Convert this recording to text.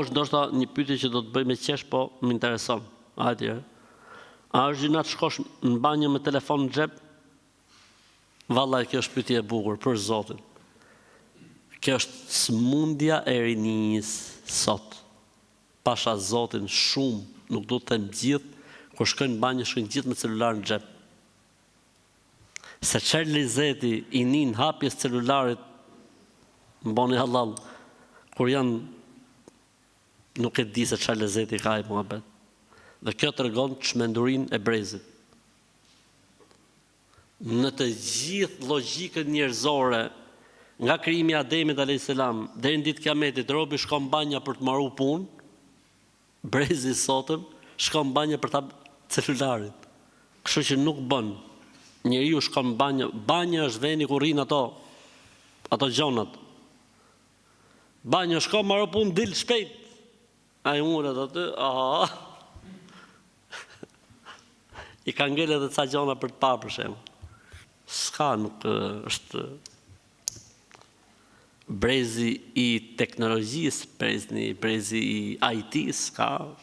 është ndoshta një pyetje që do të bëj me qesh, po më intereson. Hajde. A është gjëna të shkosh në banjë me telefon në xhep? Vallai, kjo është pyetje e bukur për Zotin. Kjo është smundja e rinisë sot. Pasha Zotin shumë, nuk do të them gjithë, kur shkojnë në banjë shkojnë gjithë me celular në xhep. Se çfarë lezeti i nin hapjes celularit më boni halal, kur janë nuk e di se çfarë lezeti ka ai muhabet. Dhe kjo tregon çmendurinë e brezit. Në të gjithë logjikën njerëzore, nga krijimi i Ademit alayhis salam deri në ditë kiametit, robi shkon banja për të marrë punë, brezi i sotëm shkon banja për ta celularit. Kështu që nuk bën. Njeriu shkon banja, banja është vendi ku rrin ato gjonat. Banja shkon marrë punë, dil shpejt. Ai uret aty, I ka ngel edhe ca gjona për të parë për shemb. S'ka, nuk është brezi i teknologjisë, brezi i IT-s, ka